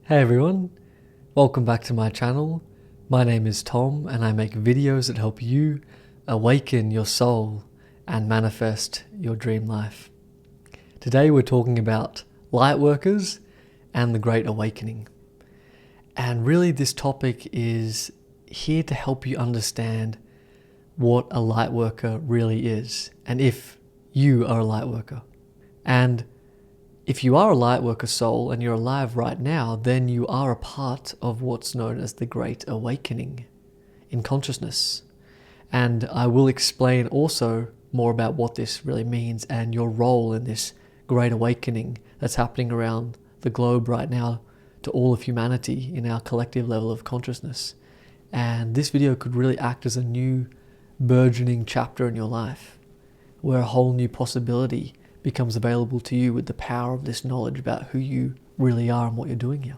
Hey everyone, welcome back to my channel. My name is Tom and I make videos that help you awaken your soul and manifest your dream life. Today we're talking about Lightworkers and the Great Awakening. And really this topic is here to help you understand what a Lightworker really is and if you are a Lightworker. And if you are a Lightworker soul and you're alive right now, then you are a part of what's known as the Great Awakening in consciousness. And I will explain also more about what this really means and your role in this Great Awakening that's happening around the globe right now to all of humanity in our collective level of consciousness. And this video could really act as a new burgeoning chapter in your life where a whole new possibility becomes available to you with the power of this knowledge about who you really are and what you're doing here.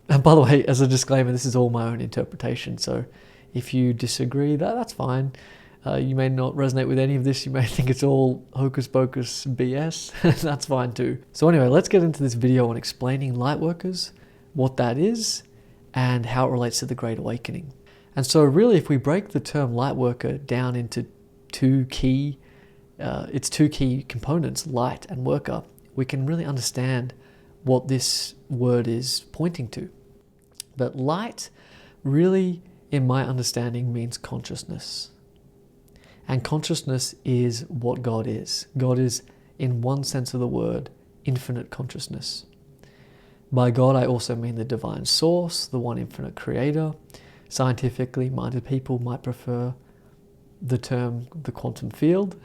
And by the way, as a disclaimer, this is all my own interpretation, so if you disagree, that's fine. You may not resonate with any of this, you may think it's all hocus pocus BS, that's fine too. So anyway, let's get into this video on explaining Lightworkers, what that is, and how it relates to the Great Awakening. And so really, if we break the term Lightworker down into two key components, light and worker, we can really understand what this word is pointing to. But light really, in my understanding, means consciousness. And consciousness is what God is. God is, in one sense of the word, infinite consciousness. By God, I also mean the divine source, the one infinite creator. Scientifically minded people might prefer the term the quantum field,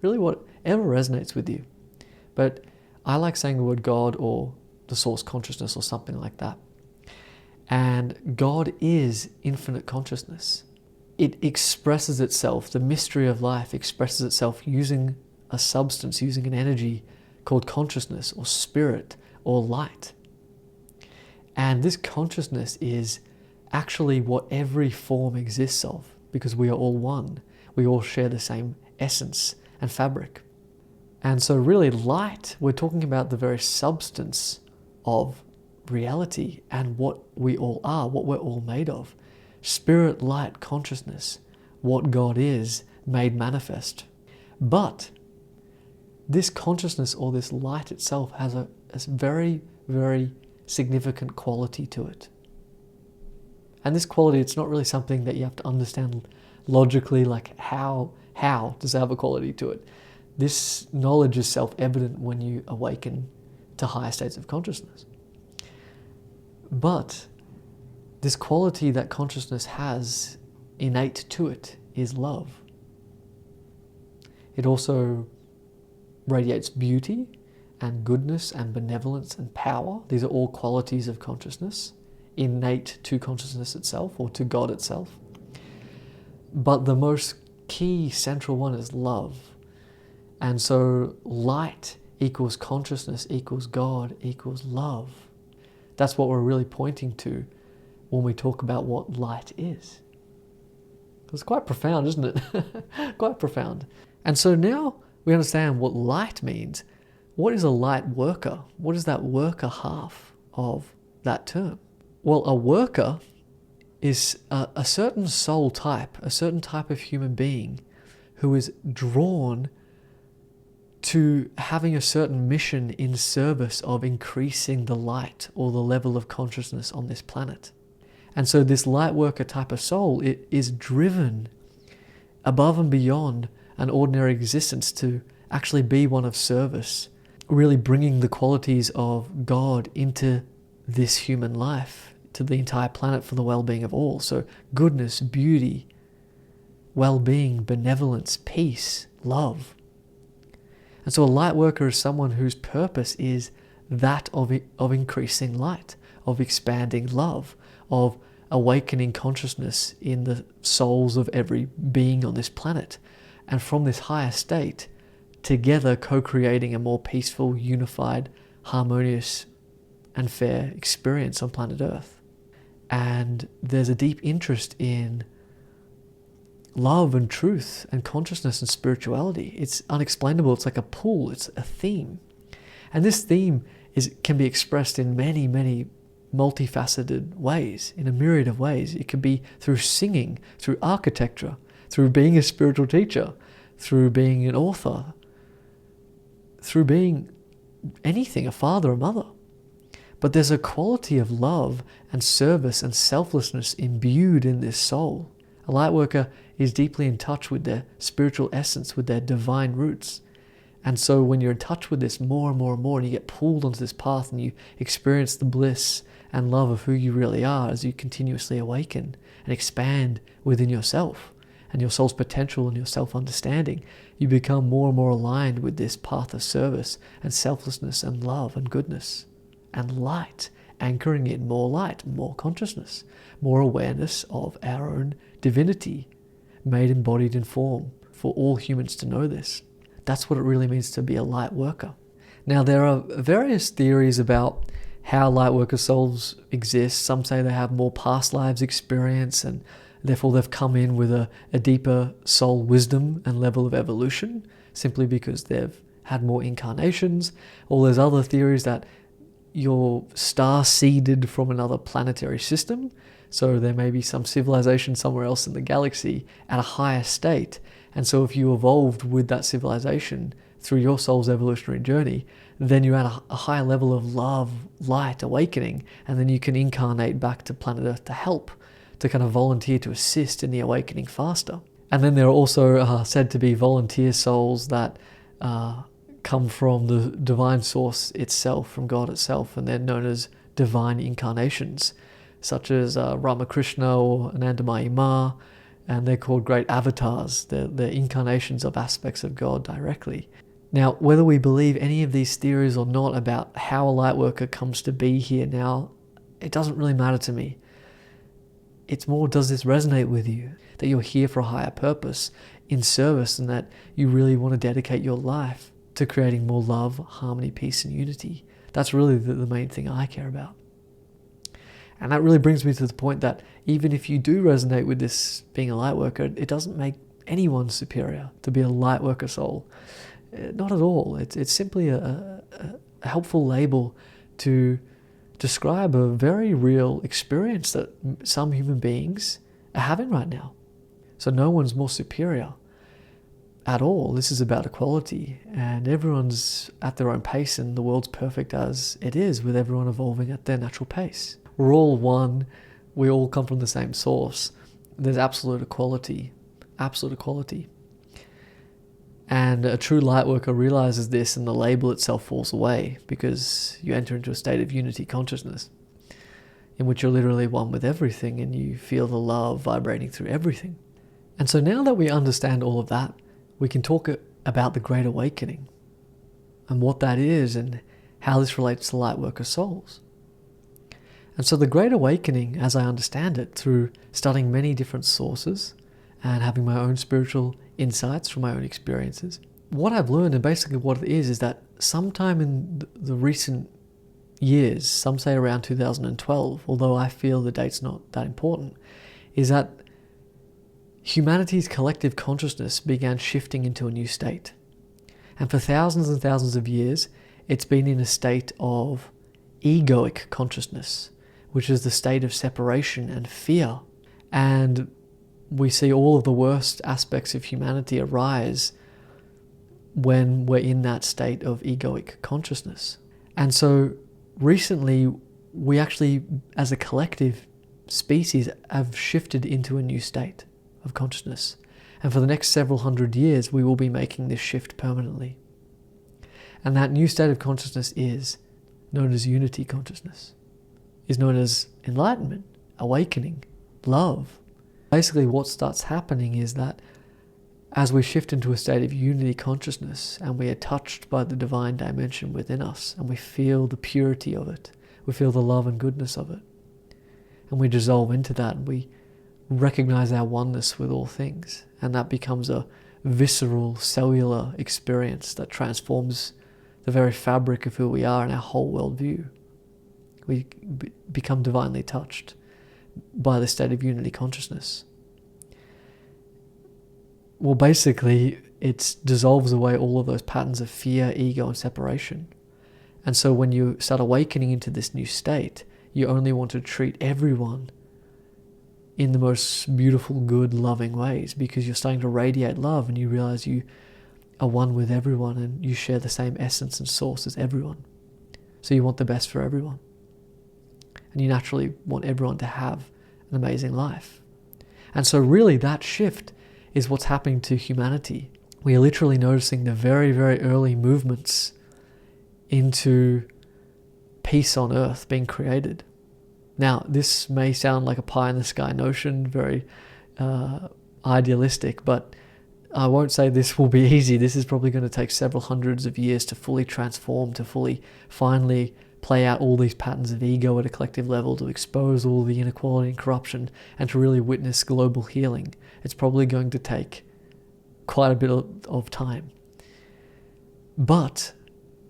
really whatever resonates with you. But I like saying the word God or the source consciousness or something like that. And God is infinite consciousness. It expresses itself, the mystery of life expresses itself using a substance, using an energy called consciousness or spirit or light. And this consciousness is actually what every form exists of, because we are all one. We all share the same essence and fabric. And so really light, we're talking about the very substance of reality and what we all are, what we're all made of. Spirit, light, consciousness, what God is made manifest. But this consciousness or this light itself has a very, very significant quality to it. And this quality, it's not really something that you have to understand logically, like how does it have a quality to it? This knowledge is self-evident when you awaken to higher states of consciousness. But this quality that consciousness has innate to it is love. It also radiates beauty and goodness and benevolence and power. These are all qualities of consciousness, innate to consciousness itself or to God itself. But the most key central one is love. And so light equals consciousness equals God equals love. That's what we're really pointing to when we talk about what light is. It's quite profound, isn't it? Quite profound. And so now we understand what light means. What is a light worker? What is that worker half of that term? Well, a worker is a certain soul type, a certain type of human being who is drawn to having a certain mission in service of increasing the light or the level of consciousness on this planet. And so this light worker type of soul, it is driven above and beyond an ordinary existence to actually be one of service, really bringing the qualities of God into this human life, to the entire planet for the well-being of all. So goodness, beauty, well-being, benevolence, peace, love. And so a light worker is someone whose purpose is that of increasing light, of expanding love, of awakening consciousness in the souls of every being on this planet. And from this higher state, together co-creating a more peaceful, unified, harmonious, and fair experience on planet Earth. And there's a deep interest in love and truth and consciousness and spirituality. It's unexplainable. It's like a pull. It's a theme. And this theme can be expressed in many, many multifaceted ways, in a myriad of ways. It could be through singing, through architecture, through being a spiritual teacher, through being an author, through being anything, a father, a mother. But there's a quality of love and service and selflessness imbued in this soul. A Lightworker is deeply in touch with their spiritual essence, with their divine roots. And so when you're in touch with this more and more and more, and you get pulled onto this path and you experience the bliss and love of who you really are as you continuously awaken and expand within yourself and your soul's potential and your self-understanding, you become more and more aligned with this path of service and selflessness and love and goodness and light, anchoring in more light, more consciousness, more awareness of our own divinity, made embodied in form, for all humans to know this. That's what it really means to be a light worker. Now, there are various theories about how light worker souls exist. Some say they have more past lives experience and therefore they've come in with a deeper soul wisdom and level of evolution simply because they've had more incarnations. Or there's other theories that you're star-seeded from another planetary system, so there may be some civilization somewhere else in the galaxy at a higher state, and so if you evolved with that civilization through your soul's evolutionary journey, then you're at a higher level of love, light, awakening, and then you can incarnate back to planet Earth to help, to kind of volunteer to assist in the awakening faster. And then there are also said to be volunteer souls that come from the divine source itself, from God itself, and they're known as divine incarnations, such as Ramakrishna or Anandamayi Ma, and they're called great avatars. They're incarnations of aspects of God directly. Now, whether we believe any of these theories or not about how a Lightworker comes to be here now, it doesn't really matter to me. It's more, does this resonate with you? That you're here for a higher purpose, in service, and that you really want to dedicate your life to creating more love, harmony, peace, and unity. That's really the main thing I care about. And that really brings me to the point that even if you do resonate with this being a Lightworker, it doesn't make anyone superior to be a Lightworker soul. Not at all. It's simply a helpful label to describe a very real experience that some human beings are having right now. So no one's more superior at all. This is about equality, and everyone's at their own pace, and the world's perfect as it is, with everyone evolving at their natural pace. We're all one. We all come from the same source. There's absolute equality. Absolute equality. And a true Lightworker realizes this, and the label itself falls away because you enter into a state of unity consciousness in which you're literally one with everything and you feel the love vibrating through everything. And so now that we understand all of that, we can talk about the Great Awakening and what that is and how this relates to Lightworker souls. And so the Great Awakening, as I understand it, through studying many different sources and having my own spiritual insights from my own experiences, what I've learned, and basically what it is that sometime in the recent years, some say around 2012, although I feel the date's not that important, is that humanity's collective consciousness began shifting into a new state. And for thousands and thousands of years, it's been in a state of egoic consciousness, which is the state of separation and fear. And we see all of the worst aspects of humanity arise when we're in that state of egoic consciousness. And so recently, we actually, as a collective species, have shifted into a new state of consciousness. And for the next several hundred years, we will be making this shift permanently. And that new state of consciousness is known as unity consciousness, is known as enlightenment, awakening, love. Basically, what starts happening is that as we shift into a state of unity consciousness and we are touched by the divine dimension within us and we feel the purity of it, we feel the love and goodness of it, and we dissolve into that and we recognize our oneness with all things, and that becomes a visceral, cellular experience that transforms the very fabric of who we are and our whole worldview. We become divinely touched by the state of unity consciousness. Well, basically, it dissolves away all of those patterns of fear, ego, and separation. And so when you start awakening into this new state, you only want to treat everyone in the most beautiful, good, loving ways, because you're starting to radiate love and you realize you are one with everyone and you share the same essence and source as everyone. So you want the best for everyone. And you naturally want everyone to have an amazing life. And so really that shift is what's happening to humanity. We are literally noticing the very, very early movements into peace on earth being created. Now, this may sound like a pie in the sky notion, very idealistic, but I won't say this will be easy. This is probably going to take several hundreds of years to fully transform, to fully finally play out all these patterns of ego at a collective level, to expose all the inequality and corruption, and to really witness global healing. It's probably going to take quite a bit of time. But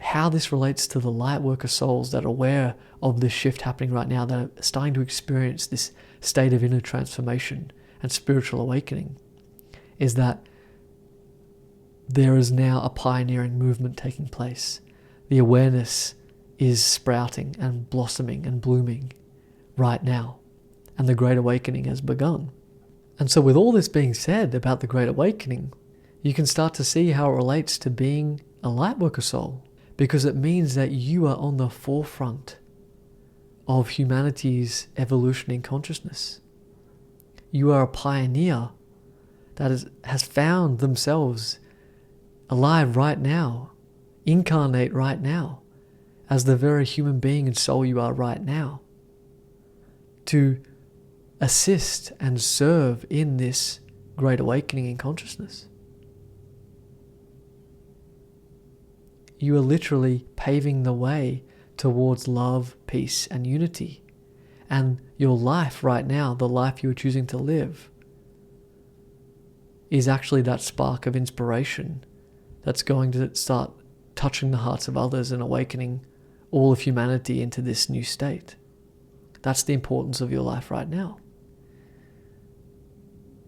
how this relates to the Lightworker souls that are aware of this shift happening right now, that are starting to experience this state of inner transformation and spiritual awakening, is that there is now a pioneering movement taking place. The awareness is sprouting and blossoming and blooming right now, and the Great Awakening has begun. And so with all this being said about the Great Awakening, you can start to see how it relates to being a Lightworker soul, because it means that you are on the forefront of humanity's evolution in consciousness. You are a pioneer that has found themselves alive right now, incarnate right now, as the very human being and soul you are right now, to assist and serve in this Great Awakening in consciousness. You are literally paving the way towards love, peace, and unity. And your life right now, the life you are choosing to live, is actually that spark of inspiration that's going to start touching the hearts of others and awakening all of humanity into this new state. That's the importance of your life right now.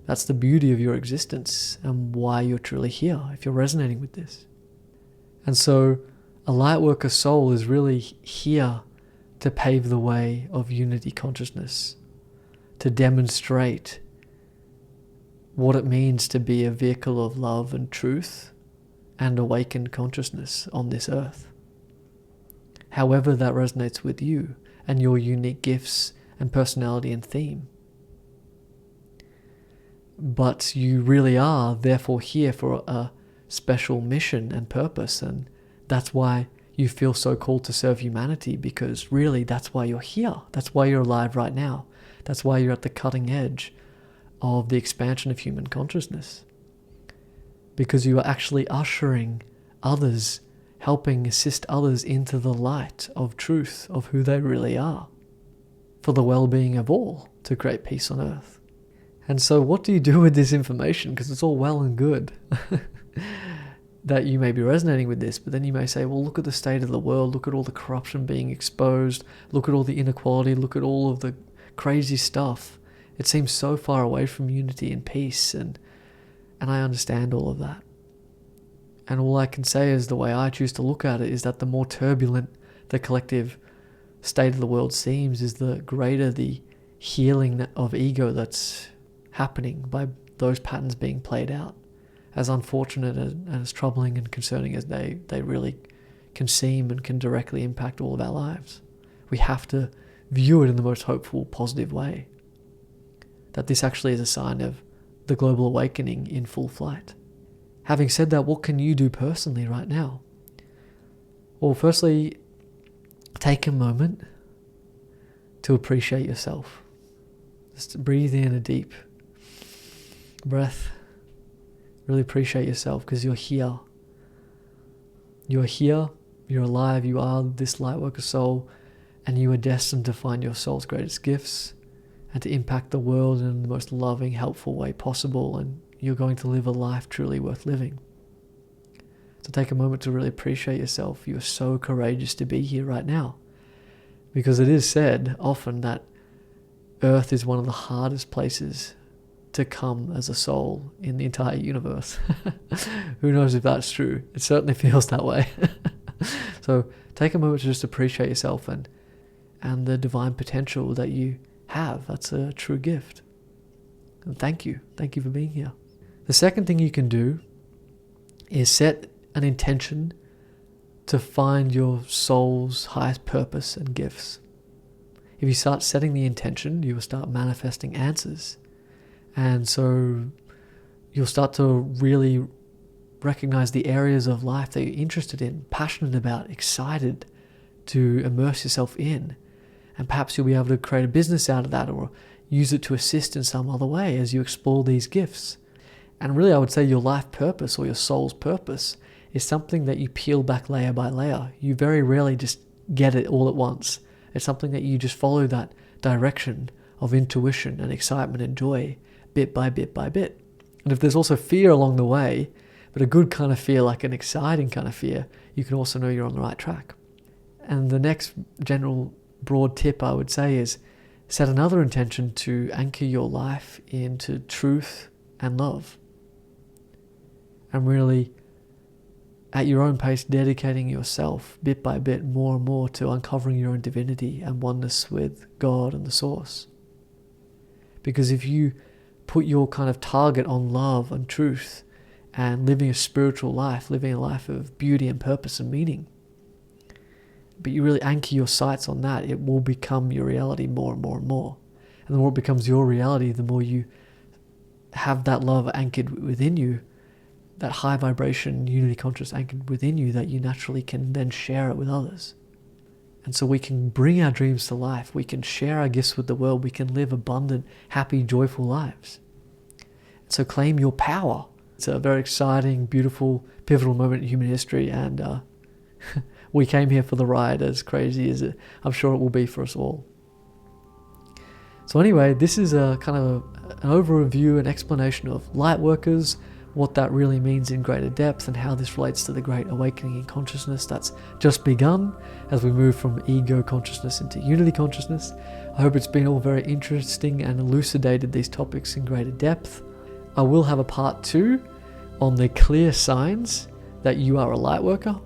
That's the beauty of your existence and why you're truly here, if you're resonating with this. And so a Lightworker soul is really here to pave the way of unity consciousness, to demonstrate what it means to be a vehicle of love and truth and awakened consciousness on this earth. However that resonates with you and your unique gifts and personality and theme. But you really are therefore here for a special mission and purpose, and that's why you feel so called to serve humanity, because really that's why you're here. That's why you're alive right now. That's why you're at the cutting edge of the expansion of human consciousness, because you are actually ushering others, helping assist others into the light of truth of who they really are, for the well-being of all, to create peace on earth. And so what do you do with this information? Because it's all well and good that you may be resonating with this, but then you may say, well, look at the state of the world, look at all the corruption being exposed, look at all the inequality, look at all of the crazy stuff. It seems so far away from unity and peace, and I understand all of that. And all I can say is the way I choose to look at it is that the more turbulent the collective state of the world seems, is the greater the healing of ego that's happening by those patterns being played out. As unfortunate and as troubling and concerning as they really can seem and can directly impact all of our lives, we have to view it in the most hopeful, positive way. That this actually is a sign of the global awakening in full flight. Having said that, what can you do personally right now? Well, firstly, take a moment to appreciate yourself. Just breathe in a deep breath. Really appreciate yourself, because you're here. You're here, you're alive, you are this Lightworker soul, and you are destined to find your soul's greatest gifts and to impact the world in the most loving, helpful way possible, and you're going to live a life truly worth living. So take a moment to really appreciate yourself. You're so courageous to be here right now, because it is said often that Earth is one of the hardest places to come as a soul in the entire universe. Who knows if that's true? It certainly feels that way. So take a moment to just appreciate yourself and and the divine potential that you have. That's a true gift. And thank you. Thank you for being here. The second thing you can do is set an intention to find your soul's highest purpose and gifts. If you start setting the intention, you will start manifesting answers. And so you'll start to really recognize the areas of life that you're interested in, passionate about, excited to immerse yourself in. And perhaps you'll be able to create a business out of that, or use it to assist in some other way as you explore these gifts. And really, I would say your life purpose or your soul's purpose is something that you peel back layer by layer. You very rarely just get it all at once. It's something that you just follow that direction of intuition and excitement and joy, bit by bit by bit. And if there's also fear along the way, but a good kind of fear, like an exciting kind of fear, you can also know you're on the right track. And the next general broad tip I would say is set another intention to anchor your life into truth and love. And really, at your own pace, dedicating yourself bit by bit more and more to uncovering your own divinity and oneness with God and the source. Because if you put your kind of target on love and truth and living a spiritual life, living a life of beauty and purpose and meaning, but you really anchor your sights on that, it will become your reality more and more and more. And the more it becomes your reality, the more you have that love anchored within you, that high vibration, unity conscious anchored within you, that you naturally can then share it with others. And so we can bring our dreams to life. We can share our gifts with the world. We can live abundant, happy, joyful lives. So claim your power. It's a very exciting, beautiful, pivotal moment in human history. And we came here for the ride, as crazy as I'm sure it will be for us all. So anyway, this is a kind of an overview and explanation of Lightworkers, what that really means in greater depth, and how this relates to the great awakening in consciousness that's just begun as we move from ego consciousness into unity consciousness. I hope it's been all very interesting and elucidated these topics in greater depth. I will have a part 2 on the clear signs that you are a Lightworker.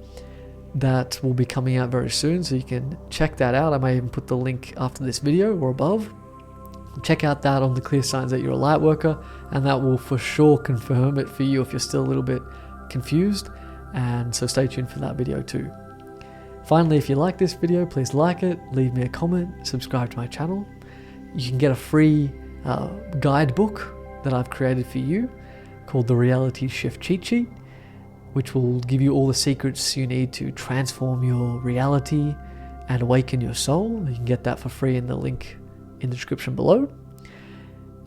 That will be coming out very soon, so you can check that out. I may even put the link after this video or above. Check out that on the clear signs that you're a Lightworker, and that will for sure confirm it for you if you're still a little bit confused. And so stay tuned for that video too. Finally, if you like this video, please like it, leave me a comment, subscribe to my channel. You can get a free guidebook that I've created for you called the Reality Shift Cheat Sheet, which will give you all the secrets you need to transform your reality and awaken your soul. You can get that for free in the link in the description below.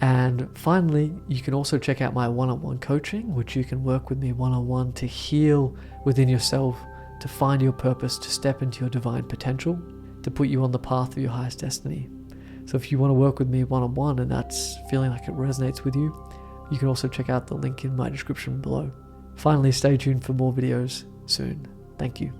And finally, you can also check out my one-on-one coaching, which you can work with me one-on-one to heal within yourself, to find your purpose, to step into your divine potential, to put you on the path of your highest destiny. So if you want to work with me one-on-one and that's feeling like it resonates with you, you can also check out the link in my description below. Finally, stay tuned for more videos soon. Thank you.